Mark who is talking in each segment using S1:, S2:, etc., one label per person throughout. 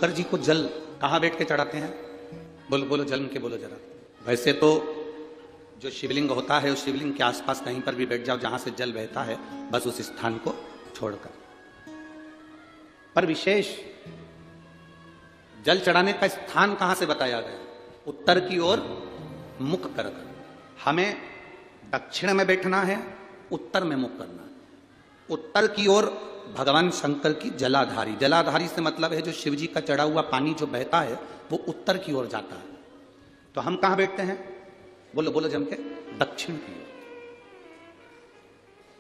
S1: शंकर जी को जल कहाँ बैठ के चढ़ाते हैं? बोलो बोलो, जल के बोलो जरा। वैसे तो जो शिवलिंग होता है उस शिवलिंग के आसपास कहीं पर भी बैठ जाओ जहां से जल बहता है, बस उस स्थान को छोड़कर। पर विशेष जल चढ़ाने का स्थान कहां से बताया गया? उत्तर की ओर मुख कर कर। हमें दक्षिण में बैठना है, उत्तर में मुख करना है। उत्तर की ओर भगवान शंकर की जलाधारी, जलाधारी से मतलब है जो शिव जी का चढ़ा हुआ पानी जो बहता है वो उत्तर की ओर जाता है। तो हम कहां बैठते हैं? बोलो बोलो जम के, दक्षिण की ओर।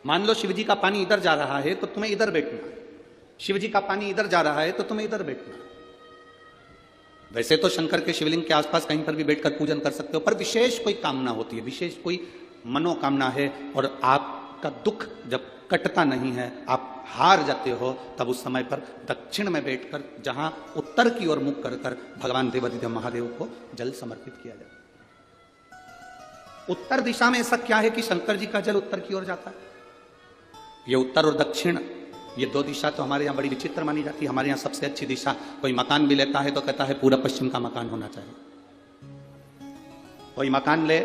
S1: मान लो शिव जी का पानी इधर जा रहा है तो तुम्हें इधर बैठना है, शिव जी का पानी इधर जा रहा है तो तुम्हें इधर बैठना है। वैसे तो शंकर के शिवलिंग के आसपास कहीं पर भी बैठकर पूजन कर सकते हो, पर विशेष कोई कामना होती है, विशेष कोई मनोकामना है और आपका दुख जब कटता नहीं है, आप हार जाते हो, तब उस समय पर दक्षिण में बैठकर जहां उत्तर की ओर मुख कर कर भगवान देवाधिदेव महादेव को जल समर्पित किया जाता है। उत्तर दिशा में ऐसा क्या है कि शंकर जी का जल उत्तर की ओर जाता है? ये उत्तर और दक्षिण, ये दो दिशा तो हमारे यहाँ बड़ी विचित्र मानी जाती है। हमारे यहाँ सबसे अच्छी दिशा, कोई मकान भी लेता है तो कहता है पूर्व पश्चिम का मकान होना चाहिए। कोई मकान ले,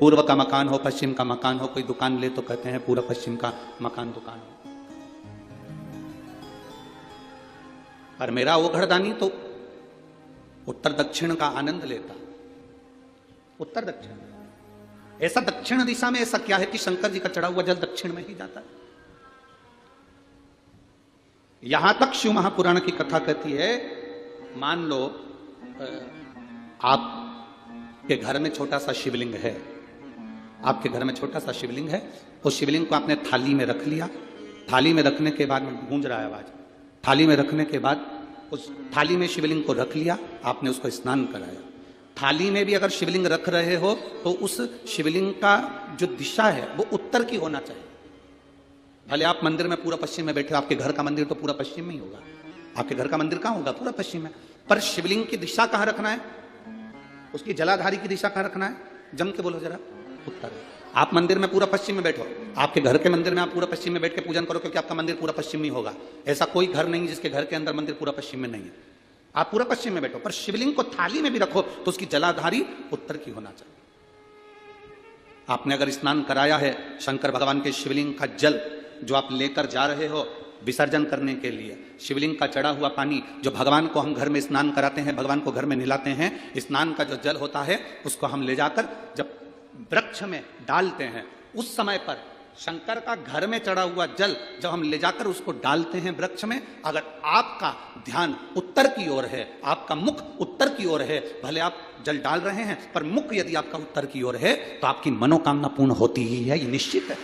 S1: पूर्व का मकान हो, पश्चिम का मकान हो। कोई दुकान ले तो कहते हैं पूर्व पश्चिम का मकान दुकान हो। पर मेरा वो घरदानी तो उत्तर दक्षिण का आनंद लेता, उत्तर दक्षिण। ऐसा दक्षिण दिशा में ऐसा क्या है कि शंकर जी का चढ़ा हुआ जल दक्षिण में ही जाता है? यहां तक शिव महापुराण की कथा कहती है, मान लो आपके घर में छोटा सा शिवलिंग है, आपके घर में छोटा सा शिवलिंग है, उस शिवलिंग को आपने थाली में रख लिया। थाली में रखने के बाद, गूंज रहा है आवाज, थाली में रखने के बाद उस थाली में शिवलिंग को रख लिया, आपने उसको स्नान कराया। थाली में भी अगर शिवलिंग रख रहे हो तो उस शिवलिंग का जो दिशा है वो उत्तर की होना चाहिए। भले आप मंदिर में पूरा पश्चिम में बैठे हो, आपके घर का मंदिर तो पूरा पश्चिम में ही होगा, आपके घर का मंदिर कहां होगा? पूरा पश्चिम में। पर शिवलिंग की दिशा कहां रखना है? उसकी जलाधारी की दिशा कहां रखना है? जम के बोलो जरा, उत्तर। आप मंदिर में पूरा पश्चिम में बैठो, आपके घर के मंदिर में आप पूरा पश्चिम में बैठ के पूजन करो, क्योंकि आपका मंदिर पूरा पश्चिम में होगा। ऐसा कोई घर नहीं जिसके घर के अंदर मंदिर पूरा पश्चिम में नहीं है। आप पूरा पश्चिम में बैठो, पर शिवलिंग को थाली में भी रखो तो उसकी जलाधारी उत्तर की होना चाहिए। आपने अगर स्नान कराया है शंकर भगवान के शिवलिंग का जल जो आप लेकर जा रहे हो विसर्जन करने के लिए, शिवलिंग का चढ़ा हुआ पानी जो भगवान को हम घर में स्नान कराते हैं, भगवान को घर में नहलाते हैं, स्नान का जो जल होता है उसको हम ले जाकर जब वृक्ष में डालते हैं, उस समय पर शंकर का घर में चढ़ा हुआ जल जब हम ले जाकर उसको डालते हैं वृक्ष में, अगर आपका ध्यान उत्तर की ओर है, आपका मुख उत्तर की ओर है, भले आप जल डाल रहे हैं पर मुख यदि आपका उत्तर की ओर है तो आपकी मनोकामना पूर्ण होती ही है, ये निश्चित है।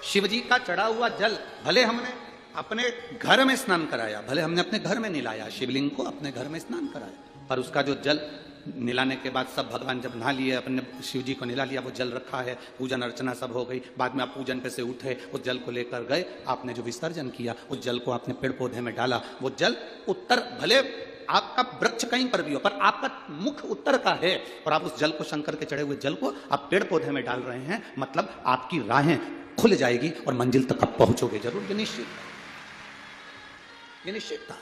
S1: शिव जी का चढ़ा हुआ जल भले हमने अपने घर में स्नान कराया, भले हमने अपने घर में नहलाया, शिवलिंग को अपने घर में स्नान कराया, पर उसका जो जल नहलाने के बाद सब भगवान जब नहा लिए, अपने शिव जी को नहला लिया, वो जल रखा है, पूजन अर्चना सब हो गई, बाद में आप पूजन पे से उठे, उस जल को लेकर गए, आपने जो विसर्जन किया उस जल को आपने पेड़ पौधे में डाला, वो जल उत्तर, भले आपका वृक्ष कहीं पर भी हो पर आपका मुख उत्तर का है और आप उस जल को, शंकर के चढ़े हुए जल को आप पेड़ पौधे में डाल रहे हैं, मतलब आपकी राहें खुल जाएगी और मंजिल तक आप पहुंचोगे जरूर। ये निश्चित था।